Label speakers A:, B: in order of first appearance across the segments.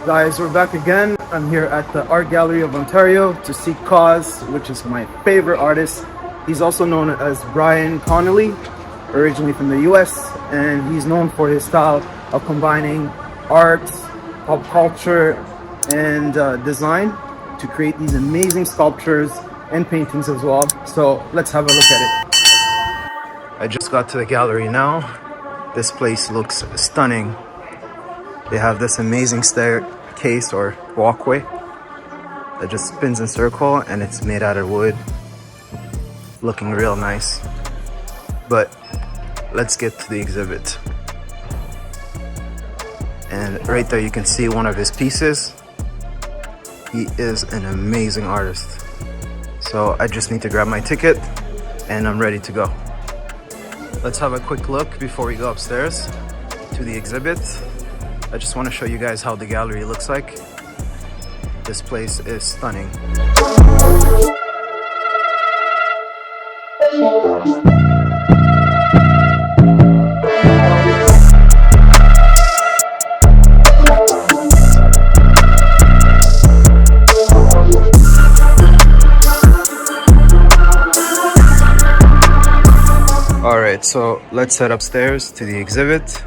A: Guys, we're back again. I'm here at the Art Gallery of Ontario to see Kaws, which is my favorite artist. He's also known as Brian Connolly, originally from the US, and he's known for his style of combining art, pop culture, and design to create these amazing sculptures and paintings as well. So let's have a look at it. I just got to the gallery now. This place looks stunning. They have this amazing staircase or walkway that just spins in circle, and it's made out of wood, looking real nice. But let's get to the exhibit. And right there you can see one of his pieces. He is an amazing artist. So I just need to grab my ticket and I'm ready to go. Let's have a quick look before we go upstairs to the exhibit. I just want to show you guys how the gallery looks like. This place is stunning. Alright, so let's head upstairs to the exhibit.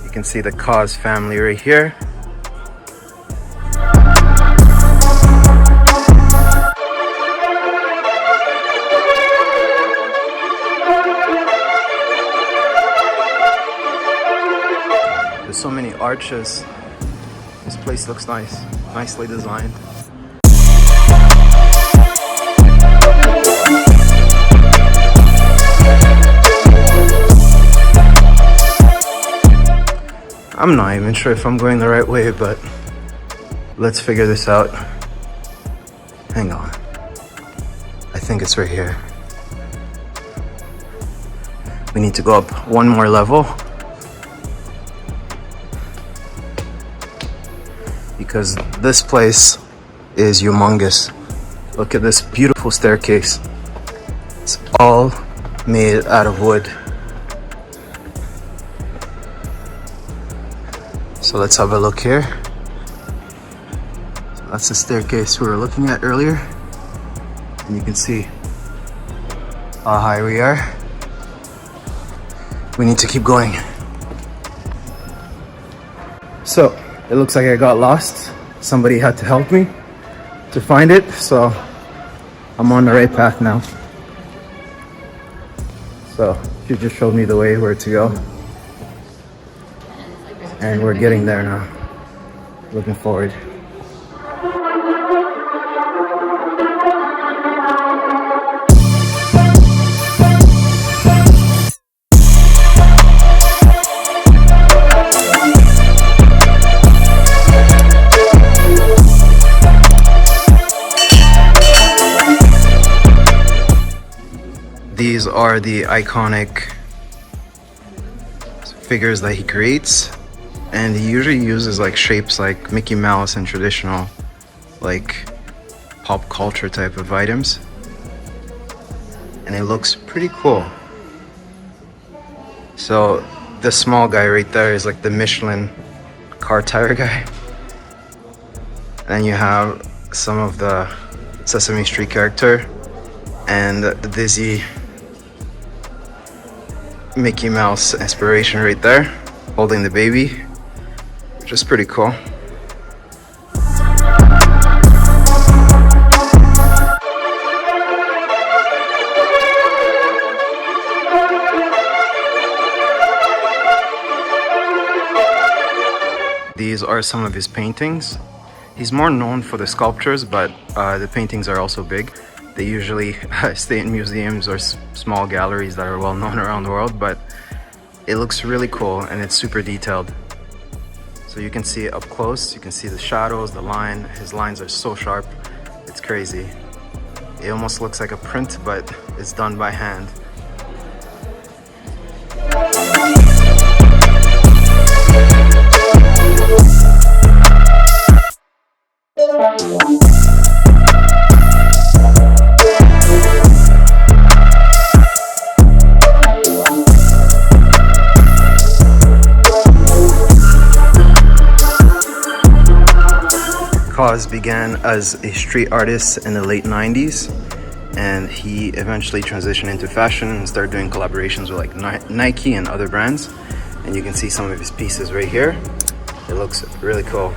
A: You can see the Kaws family right here. There's so many arches. This place looks nice, nicely designed. I'm not even sure if I'm going the right way, but let's figure this out. Hang on. I think it's right here. We need to go up one more level because this place is humongous. Look at this beautiful staircase. It's all made out of wood. So let's have a look here. So that's the staircase we were looking at earlier. And you can see how high we are. We need to keep going. So it looks like I got lost. Somebody had to help me to find it. So I'm on the right path now. So she just showed me the way where to go. And we're getting there now. Looking forward. These are the iconic figures that he creates. And he usually uses like shapes like Mickey Mouse and traditional like pop culture type of items. And it looks pretty cool. So this small guy right there is like the Michelin car tire guy. And you have some of the Sesame Street character and the Dizzy Mickey Mouse inspiration right there, holding the baby. Which is pretty cool. These are some of his paintings. He's more known for the sculptures, but the paintings are also big. They usually stay in museums or small galleries that are well known around the world, but it looks really cool and it's super detailed. So you can see it up close, you can see the shadows, the line. His lines are so sharp, it's crazy. It almost looks like a print, but it's done by hand. Kaws began as a street artist in the late 90s, and he eventually transitioned into fashion and started doing collaborations with like Nike and other brands. And you can see some of his pieces right here. It looks really cool.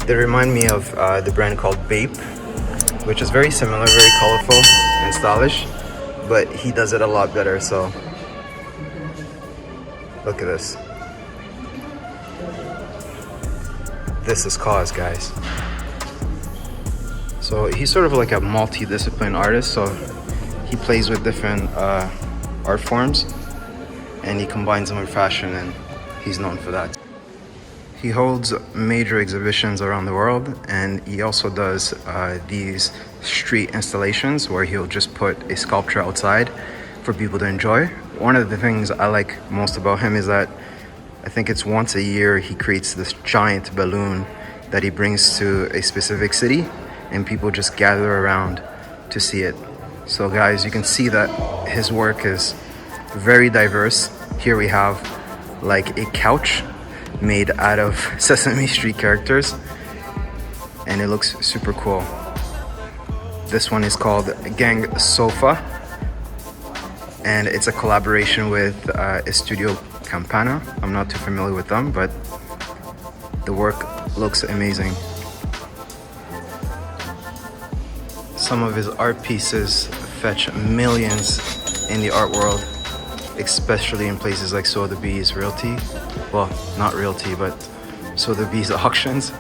A: They remind me of the brand called Bape, which is very similar, very colorful and stylish, but he does it a lot better. So look at this. This is Kaws, guys. So he's sort of like a multi-discipline artist. So he plays with different art forms and he combines them with fashion, and he's known for that. He holds major exhibitions around the world, and he also does these street installations where he'll just put a sculpture outside for people to enjoy. One of the things I like most about him is that I think it's once a year he creates this giant balloon that he brings to a specific city, and people just gather around to see it. So guys, you can see that his work is very diverse. Here we have like a couch made out of Sesame Street characters, and it looks super cool. This one is called Gang Sofa, and it's a collaboration with Studio Campana. I'm not too familiar with them, but the work looks amazing. Some of his art pieces fetch millions in the art world, especially in places like Sotheby's Realty. Well, not Realty, but Sotheby's Auctions,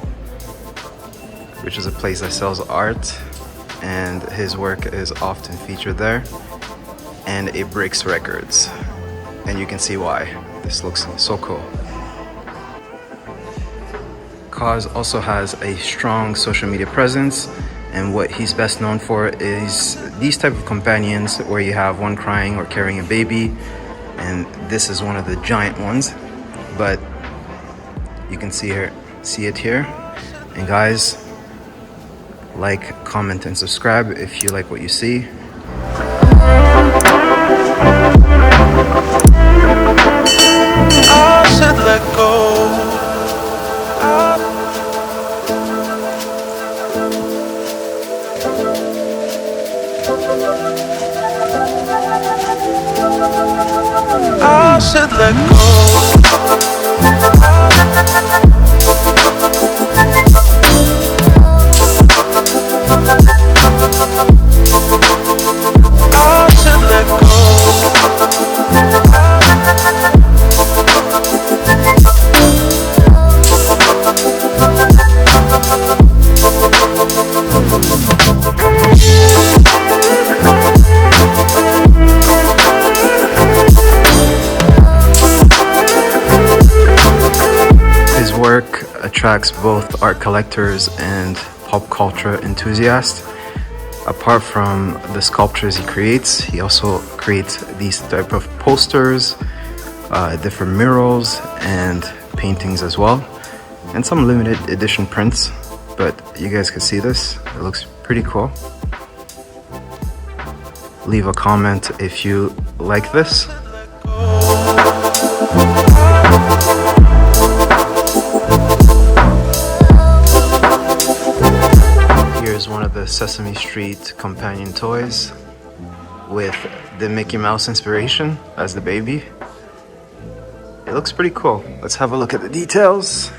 A: which is a place that sells art, and his work is often featured there. And it breaks records, and you can see why. This looks so cool. Kaws also has a strong social media presence, and what he's best known for is these type of companions where you have one crying or carrying a baby, and this is one of the giant ones, but you can see it here. And guys, like, comment, and subscribe if you like what you see.
B: I said let go. I said let go. I said let go.
A: His work attracts both art collectors and pop culture enthusiasts. Apart from the sculptures he creates, he also creates these type of posters, different murals and paintings as well, and some limited edition prints. But you guys can see this, it looks pretty cool. Leave a comment if you like this. Here's one of the Sesame Street companion toys with the Mickey Mouse inspiration as the baby. It looks pretty cool. Let's have a look at the details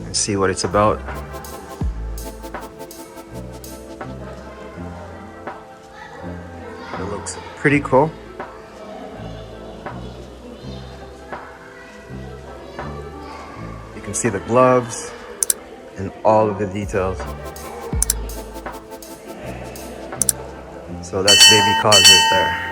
A: and see what it's about. It looks pretty cool. You can see the gloves and all of the details. So that's baby Kaws right there.